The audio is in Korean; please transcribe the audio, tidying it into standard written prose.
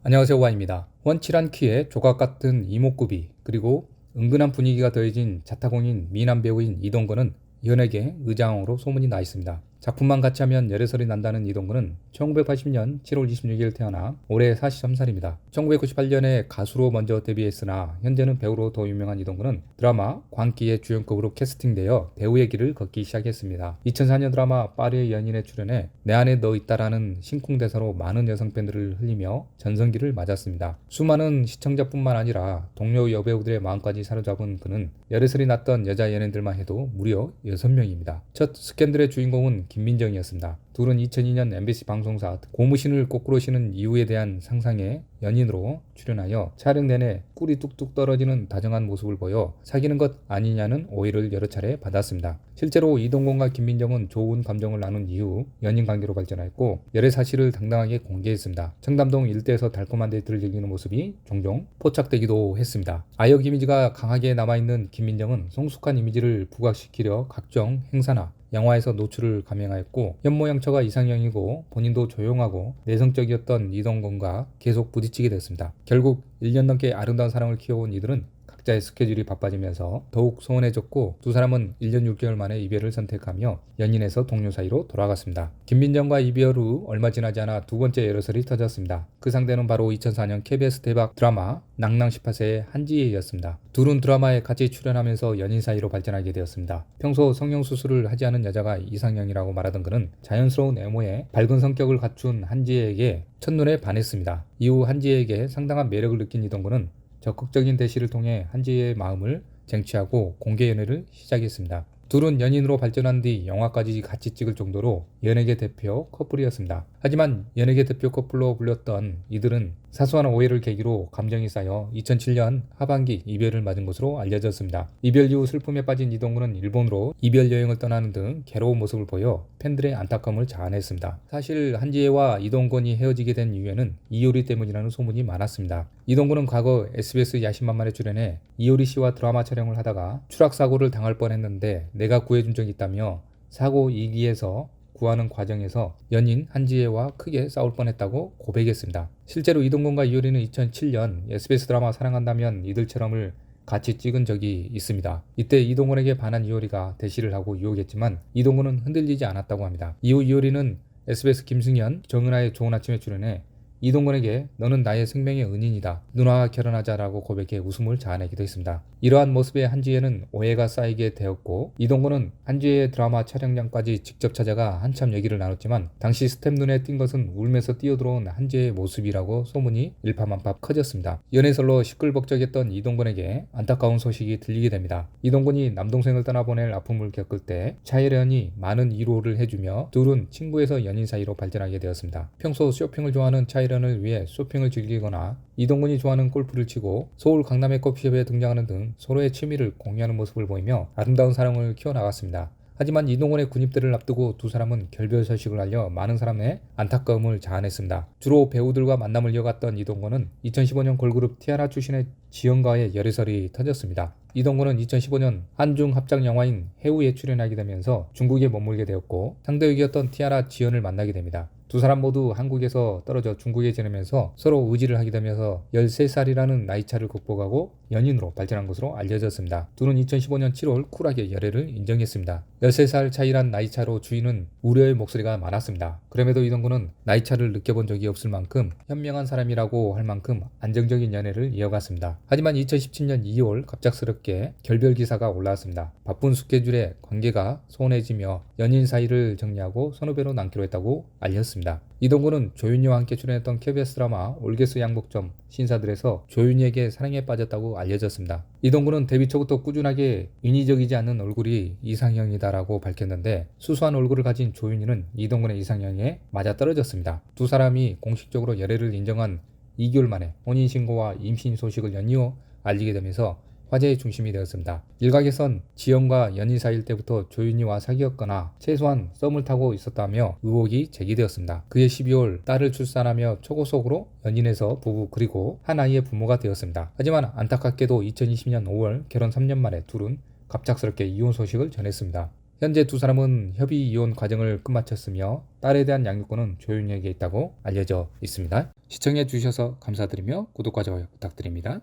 안녕하세요, 와입니다. 훤칠한 키에 조각 같은 이목구비, 그리고 은근한 분위기가 더해진 자타공인 미남 배우인 이동건은 연예계 의장으로 소문이 나 있습니다. 작품만 같이 하면 열애설이 난다는 이동건은 1980년 7월 26일 태어나 올해 43살입니다. 1998년에 가수로 먼저 데뷔했으나 현재는 배우로 더 유명한 이동건은 드라마 광기의 주연급으로 캐스팅되어 배우의 길을 걷기 시작했습니다. 2004년 드라마 파리의 연인에 출연해 내 안에 너 있다라는 심쿵대사로 많은 여성 팬들을 흘리며 전성기를 맞았습니다. 수많은 시청자뿐만 아니라 동료 여배우들의 마음까지 사로잡은 그는 열애설이 났던 여자 연예인들만 해도 무려 6명입니다. 첫 스캔들의 주인공은 김민정이었습니다. 둘은 2002년 MBC 방송사 고무신을 거꾸로 신은 이유에 대한 상상에 연인으로 출연하여 촬영 내내 꿀이 뚝뚝 떨어지는 다정한 모습을 보여 사귀는 것 아니냐는 오해를 여러 차례 받았습니다. 실제로 이동건과 김민정은 좋은 감정을 나눈 이후 연인 관계로 발전했고 열애 사실을 당당하게 공개했습니다. 청담동 일대에서 달콤한 데이트를 즐기는 모습이 종종 포착되기도 했습니다. 아역 이미지가 강하게 남아있는 김민정은 성숙한 이미지를 부각시키려 각종 행사나 영화에서 노출을 감행하였고 현모양처가 이상형이고 본인도 조용하고 내성적이었던 이동건과 계속 부딪히게 됐습니다. 결국 1년 넘게 아름다운 사랑을 키워온 이들은 각자의 스케줄이 바빠지면서 더욱 소원해졌고 두 사람은 1년 6개월 만에 이별을 선택하며 연인에서 동료 사이로 돌아갔습니다. 김민정과 이별 후 얼마 지나지 않아 두 번째 열애설이 터졌습니다. 그 상대는 바로 2004년 KBS 대박 드라마 낭낭 18세의 한지혜였습니다. 둘은 드라마에 같이 출연하면서 연인 사이로 발전하게 되었습니다. 평소 성형수술을 하지 않은 여자가 이상형이라고 말하던 그는 자연스러운 외모에 밝은 성격을 갖춘 한지혜에게 첫눈에 반했습니다. 이후 한지혜에게 상당한 매력을 느낀 이동건은 적극적인 대시를 통해 한지혜의 마음을 쟁취하고 공개 연애를 시작했습니다. 둘은 연인으로 발전한 뒤 영화까지 같이 찍을 정도로 연예계 대표 커플이었습니다. 하지만 연예계 대표 커플로 불렸던 이들은 사소한 오해를 계기로 감정이 쌓여 2007년 하반기 이별을 맞은 것으로 알려졌습니다. 이별 이후 슬픔에 빠진 이동건은 일본으로 이별 여행을 떠나는 등 괴로운 모습을 보여 팬들의 안타까움을 자아냈습니다. 사실 한지혜와 이동건이 헤어지게 된 이유에는 이효리 때문이라는 소문이 많았습니다. 이동건은 과거 SBS 야심만만에 출연해 이효리 씨와 드라마 촬영을 하다가 추락사고를 당할 뻔했는데 내가 구해준 적이 있다며 사고 이기에서 구하는 과정에서 연인 한지혜와 크게 싸울 뻔했다고 고백했습니다. 실제로 이동건과 이효리는 2007년 SBS 드라마 사랑한다면 이들처럼을 같이 찍은 적이 있습니다. 이때 이동건에게 반한 이효리가 대시를 하고 유혹했지만 이동건은 흔들리지 않았다고 합니다. 이후 이효리는 SBS 김승현, 정은하의 좋은 아침에 출연해 이동건에게 너는 나의 생명의 은인이다. 누나와 결혼하자라고 고백해 웃음을 자아내기도 했습니다. 이러한 모습에 한지혜는 오해가 쌓이게 되었고 이동건은 한지혜의 드라마 촬영장까지 직접 찾아가 한참 얘기를 나눴지만 당시 스텝 눈에 띈 것은 울면서 뛰어들어온 한지혜의 모습이라고 소문이 일파만파 커졌습니다. 연애설로 시끌벅적했던 이동건에게 안타까운 소식이 들리게 됩니다. 이동건이 남동생을 떠나보낼 아픔을 겪을 때 차혜련이 많은 위로를 해주며 둘은 친구에서 연인 사이로 발전하게 되었습니다. 평소 쇼핑을 좋아하는 차혜련을 위해 쇼핑을 즐기거나 이동건이 좋아하는 골프를 치고 서울 강남의 커피숍에 등장하는 등 서로의 취미를 공유하는 모습을 보이며 아름다운 사랑을 키워나갔습니다. 하지만 이동건의 군입대를 앞두고 두 사람은 결별 소식을 알려 많은 사람의 안타까움을 자아냈습니다. 주로 배우들과 만남을 이어갔던 이동건은 2015년 걸그룹 티아라 출신의 지연과의 열애설이 터졌습니다. 이동건은 2015년 한중 합작 영화인 해우에 출연하게 되면서 중국에 머물게 되었고 상대역이었던 티아라 지연을 만나게 됩니다. 두 사람 모두 한국에서 떨어져 중국에 지내면서 서로 의지를 하게 되면서 13살이라는 나이차를 극복하고 연인으로 발전한 것으로 알려졌습니다. 둘은 2015년 7월 쿨하게 열애를 인정했습니다. 13살 차이란 나이차로 주위는 우려의 목소리가 많았습니다. 그럼에도 이동건은 나이차를 느껴본 적이 없을 만큼 현명한 사람이라고 할 만큼 안정적인 연애를 이어갔습니다. 하지만 2017년 2월 갑작스럽게 결별 기사가 올라왔습니다. 바쁜 스케줄에 관계가 소원해지며 연인 사이를 정리하고 선후배로 남기로 했다고 알렸습니다. 이동건은 조윤희와 함께 출연했던 KBS 드라마 올게스 양복점 신사들에서 조윤희에게 사랑에 빠졌다고 알려졌습니다. 이동건은 데뷔 초부터 꾸준하게 인위적이지 않는 얼굴이 이상형이다라고 밝혔는데 수수한 얼굴을 가진 조윤희는 이동건의 이상형에 맞아떨어졌습니다. 두 사람이 공식적으로 열애를 인정한 2개월 만에 혼인신고와 임신 소식을 연이어 알리게 되면서 화제의 중심이 되었습니다. 일각에선 지연과 연인 사이일 때부터 조윤희와 사귀었거나 최소한 썸을 타고 있었다며 의혹이 제기되었습니다. 그해 12월 딸을 출산하며 초고속으로 연인에서 부부 그리고 한 아이의 부모가 되었습니다. 하지만 안타깝게도 2020년 5월 결혼 3년 만에 둘은 갑작스럽게 이혼 소식을 전했습니다. 현재 두 사람은 협의 이혼 과정을 끝마쳤으며 딸에 대한 양육권은 조윤희에게 있다고 알려져 있습니다. 시청해 주셔서 감사드리며 구독과 좋아요 부탁드립니다.